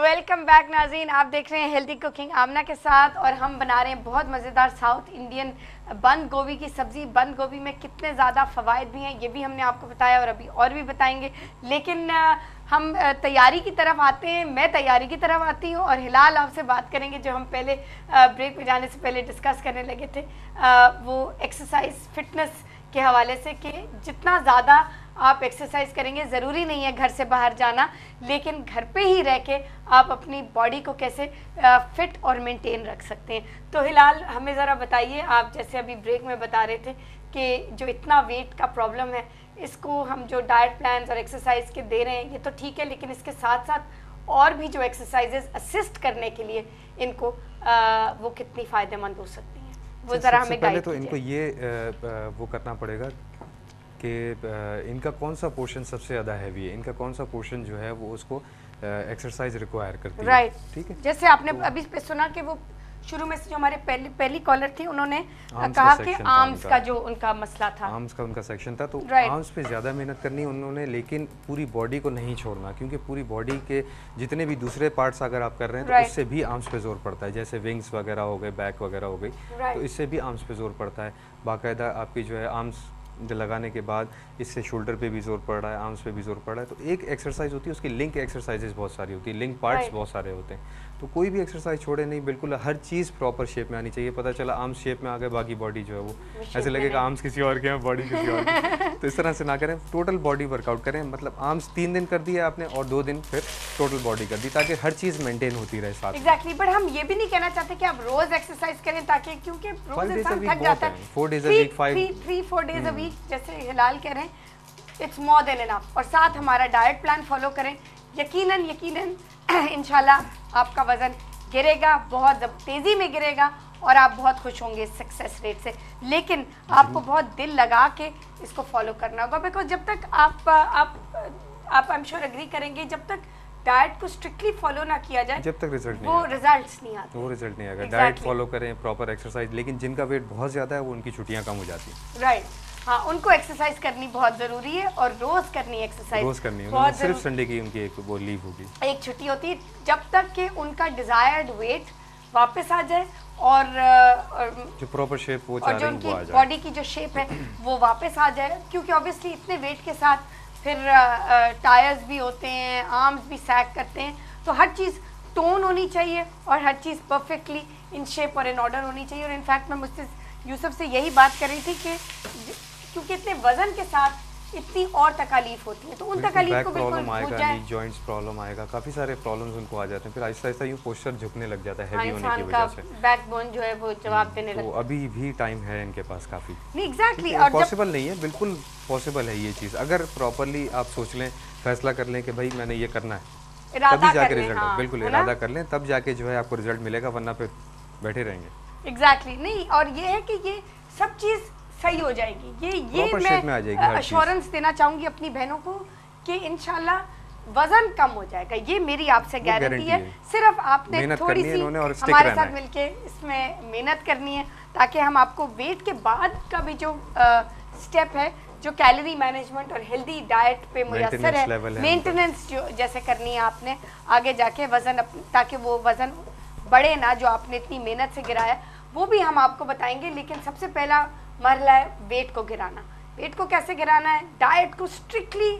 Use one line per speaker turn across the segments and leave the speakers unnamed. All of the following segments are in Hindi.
वेलकम बैक नाज़रीन, आप देख रहे हैं हेल्दी कुकिंग आमना के साथ और हम बना रहे हैं बहुत मज़ेदार साउथ इंडियन बंद गोभी की सब्ज़ी। बंद गोभी में कितने ज़्यादा फ़वाइद भी हैं ये भी हमने आपको बताया और अभी और भी बताएंगे। लेकिन हम तैयारी की तरफ आते हैं, मैं तैयारी की तरफ आती हूँ और हिलाल आपसे बात करेंगे जो हम पहले ब्रेक में जाने से पहले डिस्कस करने लगे थे, वो एक्सरसाइज फिटनेस के हवाले से कि जितना ज़्यादा आप एक्सरसाइज करेंगे, ज़रूरी नहीं है घर से बाहर जाना, लेकिन घर पे ही रह के आप अपनी बॉडी को कैसे फिट और मेंटेन रख सकते हैं। तो हिलाल हमें ज़रा बताइए, आप जैसे अभी ब्रेक में बता रहे थे कि जो इतना वेट का प्रॉब्लम है इसको हम जो डाइट प्लान्स और एक्सरसाइज के दे रहे हैं ये तो ठीक है, लेकिन इसके साथ साथ और भी जो एक्सरसाइजेज असिस्ट करने के लिए इनको वो कितनी फ़ायदेमंद हो सकती हैं, वो ज़रा हमें गाइड
कीजिए। तो इनको ये वो करना पड़ेगा कि इनका कौन सा पोर्शन सबसे ज़्यादा हैवी है, इनका कौन सा पोर्शन जो है वो उसको एक्सरसाइज रिक्वायर करती है।
राइट,
ठीक है।
जैसे आपने तो अभी सुना कि वो शुरू में से जो हमारे पहली कॉलर थी उन्होंने कहा कि आर्म्स का जो उनका मसला था,
आर्म्स का उनका सेक्शन था, तो आर्म्स पे ज़्यादा मेहनत करनी उन्होंने, लेकिन पूरी बॉडी को नहीं छोड़ना, क्योंकि पूरी बॉडी के जितने भी दूसरे पार्ट्स अगर आप कर रहे हैं तो उससे भी आर्म्स पे जोर पड़ता है, जैसे विंग्स वगैरह हो गए, बैक वगैरह हो गई, तो इससे भी आर्म्स पे जोर पड़ता है। बाकायदा आपकी जो है आर्म्स लगाने के बाद इससे शोल्डर पे भी जोर पड़ रहा है, आर्म्स पे भी जोर पड़ रहा है। तो एक एक्सरसाइज होती है, उसकी लिंक एक्सरसाइजेज बहुत सारी होती है, लिंक पार्ट्स बहुत सारे होते हैं, तो कोई भी एक्सरसाइज छोड़े नहीं, बिल्कुल हर चीज़ प्रॉपर शेप में आनी चाहिए। पता चला आर्म्स शेप में आ गए, बाकी बॉडी जो है वो ऐसे लगेगा आर्म्स किसी और के हैं, बॉडी किसी और की। तो इस तरह से ना करें, टोटल बॉडी वर्कआउट करें, मतलब आर्म्स 3 दिन कर दिया आपने और 2 दिन फिर टोटल बॉडी कर दी, ताकि हर चीज़ मेंटेन होती रहे साथ।
एग्जैक्टली, बट हम ये भी नहीं कहना चाहते कि आप रोज एक्सरसाइज करें, ताकि क्योंकि रोज इंसान थक जाता है।
4 days a week,
3-4 days a week जैसे हिलाल कह रहे हैं, इट्स मोर देन इनफ। और साथ हमारा डाइट प्लान फॉलो करें, यकीनन इंशाल्लाह आपका वजन गिरेगा, बहुत तेज़ी में गिरेगा और आप बहुत खुश होंगे इस सक्सेस रेट से। लेकिन आपको बहुत दिल लगा के इसको फॉलो करना होगा, बिकॉज जब तक आप आई एम श्योर एग्री करेंगे, जब तक डाइट को स्ट्रिक्टली फॉलो ना किया जाए,
जब तक रिजल्ट नहीं
वो रिजल्ट्स नहीं आते,
वो रिजल्ट नहीं आएगा। डाइट फॉलो करें, प्रॉपर एक्सरसाइज, लेकिन जिनका वेट बहुत ज़्यादा है वो उनकी छुट्टियाँ कम हो जाती हैं।
राइट, हाँ, उनको एक्सरसाइज करनी बहुत ज़रूरी है और रोज़ करनी एक्सरसाइज,
रोज़ करनी है, सिर्फ संडे की उनकी एक वो लीव होगी,
एक छुट्टी होती है, जब तक कि उनका डिज़ायर्ड वेट वापस आ जाए और
जो प्रॉपर शेप वो चाह रहे हैं वो आ जाए,
बॉडी की जो शेप है वो वापस आ जाए। क्योंकि ऑब्वियसली इतने वेट के साथ फिर टायर्स भी होते हैं, आर्म्स भी सैग करते हैं, तो हर चीज़ टोन होनी चाहिए और हर चीज़ परफेक्टली इन शेप और इन ऑर्डर होनी चाहिए। और इनफैक्ट मैं मुझसे यूसुफ से यही बात कर रही थी कि क्योंकि इतने वजन के साथ इतनी और तकलीफ होती है, तो उन तकलीफ को बिल्कुल भूल जाए।
जॉइंट्स प्रॉब्लम आएगा, काफी सारे प्रॉब्लम्स उनको आ जाते हैं, फिर आहिस्ता आहिस्ता यूं पोस्चर झुकने लग जाता है हैवी होने की वजह से,
बैकबोन जो है वो जवाब देने लगता है।
तो अभी भी टाइम है इनके पास काफी।
नहीं, एग्जैक्टली,
और पॉसिबल नहीं है, बिल्कुल पॉसिबल है ये चीज, अगर प्रॉपरली आप सोच लें, फैसला कर लें कि भाई मैंने ये करना है, तभी जाके रिजल्ट, बिल्कुल इरादा कर लें, तब जाके जो है आपको रिजल्ट मिलेगा, वरना फिर बैठे रहेंगे।
एग्जैक्टली, नहीं, और ये है कि ये सब चीज सही हो जाएगी, ये मैं अश्योरेंस देना चाहूंगी अपनी बहनों को कि इंशाल्लाह वजन कम हो जाएगा, ये मेरी आपसे गारंटी है। सिर्फ आपने थोड़ी सी हमारे साथ मिलके इसमें मेहनत करनी है, ताकि हम आपको वेट के बाद का भी जो स्टेप है, जो कैलोरी मैनेजमेंट और हेल्दी डाइट पे मुयस्सर है, मेंटेनेंस जो जैसे करनी है आपने आगे जाके वजन, ताकि वो वजन बढ़े ना जो आपने इतनी मेहनत से गिराया, वो भी हम आपको बताएंगे। लेकिन सबसे पहला मरला है वेट को गिराना। वेट को कैसे गिराना है? डाइट को स्ट्रिक्टली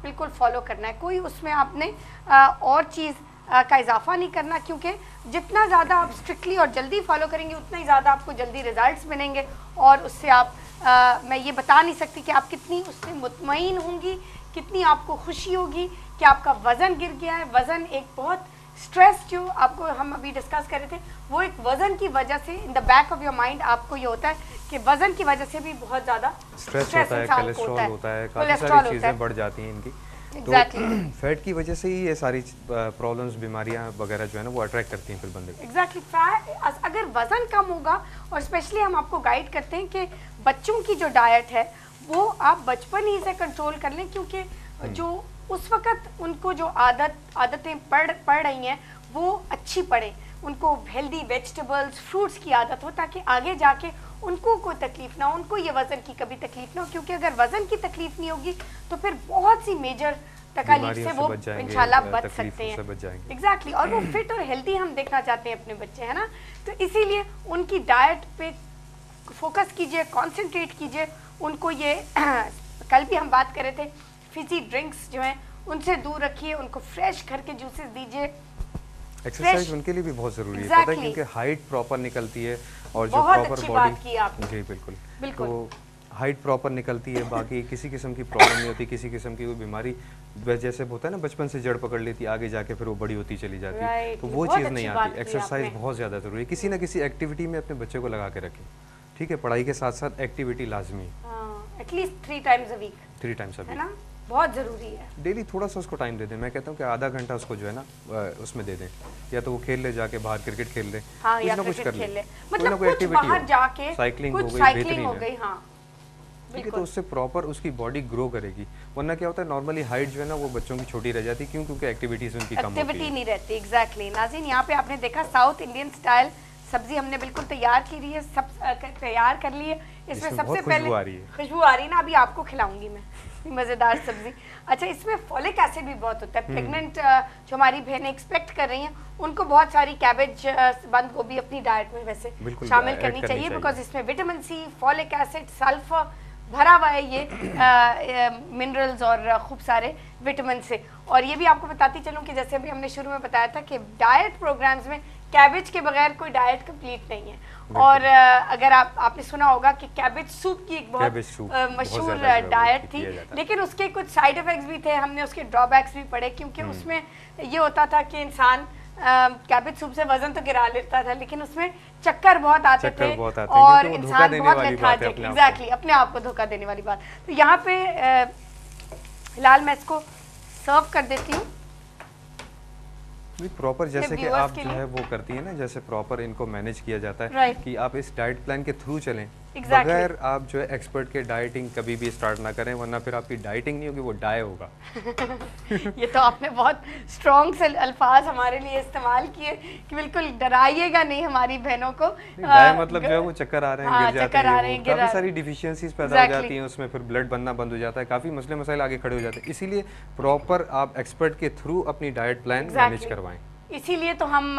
बिल्कुल फॉलो करना है, कोई उसमें आपने और चीज़ का इजाफा नहीं करना, क्योंकि जितना ज़्यादा आप स्ट्रिक्टली और जल्दी फॉलो करेंगे उतना ही ज़्यादा आपको जल्दी रिजल्ट्स मिलेंगे, और उससे आप मैं ये बता नहीं सकती कि आप कितनी उससे मुतमईन होंगी, कितनी आपको खुशी होगी कि आपका वज़न गिर गया है। वज़न एक बहुत स्ट्रेस जो आपको हम अभी डिस्कस कर रहे थे, वो एक वज़न की वजह से in the back of your mind आपको ये होता है कि वज़न की वजह से भी बहुत ज़्यादा
स्ट्रेस होता है, कोलेस्ट्रॉल होता है, काफ़ी सारी चीज़ें बढ़ जाती हैं इनकी। तो फैट की वजह से ही ये सारी प्रॉब्लम्स, बीमारियां वगैरह जो है ना वो अट्रैक्ट करती हैं फिर बंदे को।
एग्जैक्टली, अगर वज़न कम होगा, और स्पेशली हम आपको गाइड करते हैं कि बच्चों की जो डाइट है वो आप बचपन ही से कंट्रोल कर लें, क्योंकि जो उस वक़्त उनको जो आदतें पड़ रही हैं वो अच्छी पड़े, उनको हेल्दी वेजिटेबल्स, फ्रूट्स की आदत हो, ताकि आगे जाके उनको कोई तकलीफ ना हो, उनको ये वज़न की कभी तकलीफ ना हो। क्योंकि अगर वज़न की तकलीफ नहीं होगी तो फिर बहुत सी मेजर तकलीफ से वो इंशाल्लाह बच सकते हैं। एग्जैक्टली, और वो फिट और हेल्दी हम देखना चाहते हैं अपने बच्चे, है ना। तो इसीलिए उनकी डाइट पे फोकस कीजिए, कंसंट्रेट कीजिए। उनको ये कल भी हम बात कर रहे थे, फिजी ड्रिंक्स जो हैं उनसे दूर रखिए, उनको फ्रेश घर के जूसेस दीजिए।
एक्सरसाइज उनके लिए भी बहुत जरूरी है, पता है, क्योंकि हाइट प्रॉपर निकलती है और जो प्रॉपर बॉडी, जी बिल्कुल, तो हाइट प्रॉपर निकलती है, बाकी किसी किस्म की प्रॉब्लम नहीं होती, किसी किस्म की कोई बीमारी जैसे होता है ना बचपन से जड़ पकड़ लेती है, आगे जाके फिर वो बड़ी होती चली जाती है, तो वो चीज़ नहीं आती। एक्सरसाइज बहुत ज़्यादा ज़रूरी है, किसी ना किसी एक्टिविटी में अपने बच्चे को लगा के रखें, ठीक है, पढ़ाई के साथ साथ एक्टिविटी लाजमी है,
at least 3 times a week,
3 times a week,
है ना, बहुत ज़रूरी है।
डेली थोड़ा सा उसको टाइम दे दें, मैं कहता हूँ कि आधा घंटा उसको जो है ना उसमें दे दें, या तो वो खेल ले, जाके बाहर क्रिकेट खेल ले, कुछ ना कुछ कर ले,
मतलब कुछ बाहर जाके
साइकिलिंग हो गई, बेहतरीन है, हाँ, ठीक है, तो उससे प्रॉपर उसकी बॉडी ग्रो करेगी। वरना क्या होता है, नॉर्मली हाइट जो है ना वो बच्चों की छोटी रह जाती है, क्यों, क्योंकि एक्टिविटीज उनकी कम होती है,
एक्टिविटी नहीं रहती। एग्जैक्टली नाज़रीन, यहाँ पे आपने देखा साउथ इंडियन स्टाइल सब्जी हमने बिल्कुल तैयार की रही है, सब तैयार कर ली है। इसमें सबसे पहले खुशबू आ रही है ना, अभी आपको खिलाऊंगी मैं मज़ेदार सब्जी। अच्छा, इसमें फॉलिक एसिड भी बहुत होता है, प्रेग्नेंट जो हमारी बहनें एक्सपेक्ट कर रही हैं उनको बहुत सारी कैबेज, बंद गोभी अपनी डाइट में वैसे शामिल करनी चाहिए, बिकॉज इसमें vitamin C, folic acid, sulphur भरा हुआ है, ये मिनरल्स और खूब सारे विटामिन से। और ये भी आपको बताती चलूँ कि जैसे अभी हमने शुरू में बताया था कि डाइट प्रोग्राम्स में कैबेज के बगैर कोई डाइट कंप्लीट नहीं है। और अगर आपने सुना होगा कि कैबेज सूप की एक बहुत मशहूर डाइट थी, लेकिन उसके कुछ साइड इफेक्ट्स भी थे, हमने उसके ड्रॉबैक्स भी पढ़े, क्योंकि उसमें ये होता था कि इंसान कैबेज सूप से वजन तो गिरा लेता था, लेकिन उसमें चक्कर बहुत आते थे और इंसान बहुत लेथार्जिक, एग्जैक्टली, अपने आप को धोखा देने वाली बात। तो यहाँ पे फिलहाल मैं इसको सर्व कर देती हूँ
प्रॉपर, जैसे कि आप जो है वो करती है ना, जैसे प्रॉपर इनको मैनेज किया जाता है कि आप इस डाइट प्लान के थ्रू चलें, बगैर आप जो है एक्सपर्ट के डाइटिंग कभी भी स्टार्ट ना करें, वरना फिर आपकी डाइटिंग नहीं होगी, वो डाय होगा।
ये तो आपने बहुत स्ट्रॉन्ग से अल्फाज हमारे लिए इस्तेमाल किए कि बिल्कुल डराइएगा नहीं हमारी बहनों को।
डाय मतलब जो है वो चक्कर आ रहे हैं, गिर जाते हैं, काफी सारी डिफिशियंसीज पैदा हो जाती हैं, उसमें फिर ब्लड बनना बंद हो जाता है, काफी मसले मसाइल आगे खड़े हो जाते हैं। इसीलिए प्रॉपर आप एक्सपर्ट के थ्रू अपनी डाइट प्लान मैनेज करवाएं।
इसीलिए तो हम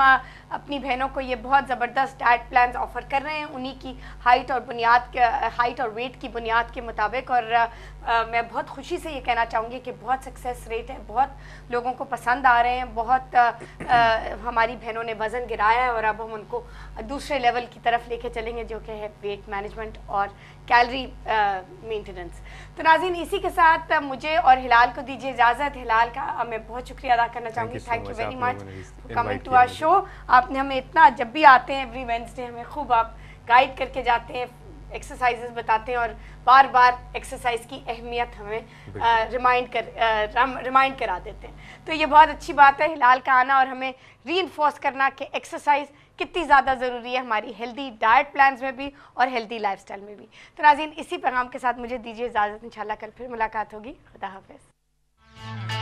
अपनी बहनों को ये बहुत ज़बरदस्त डाइट प्लान्स ऑफ़र कर रहे हैं, उन्हीं की हाइट और वेट की बुनियाद के मुताबिक। और मैं बहुत खुशी से ये कहना चाहूँगी कि बहुत सक्सेस रेट है, बहुत लोगों को पसंद आ रहे हैं, बहुत हमारी बहनों ने वज़न गिराया है और अब हम उनको दूसरे लेवल की तरफ लेके चलेंगे, जो कि है वेट मैनेजमेंट और कैलोरी मेंटेनेंस। तो नाज़रीन, इसी के साथ मुझे और हिलाल को दीजिए इजाज़त। हिलाल का मैं बहुत शुक्रिया अदा करना चाहूँगी, thank you very much coming to our show. आपने हमें इतना, जब भी आते हैं एवरी वेडनेसडे, हमें खूब आप गाइड करके जाते हैं, एक्सरसाइजेस बताते हैं और बार बार एक्सरसाइज की अहमियत हमें रिमाइंड करा देते हैं। तो ये बहुत अच्छी बात है हिलाल का आना और हमें रीइंफोर्स करना कि एक्सरसाइज कितनी ज़्यादा ज़रूरी है हमारी हेल्दी डाइट प्लान्स में भी और हेल्दी लाइफस्टाइल में भी। तो नाज़रीन, इसी पैगाम के साथ मुझे दीजिए इजाज़त, इंशाल्लाह कल फिर मुलाकात होगी। खुदा हाफिज़।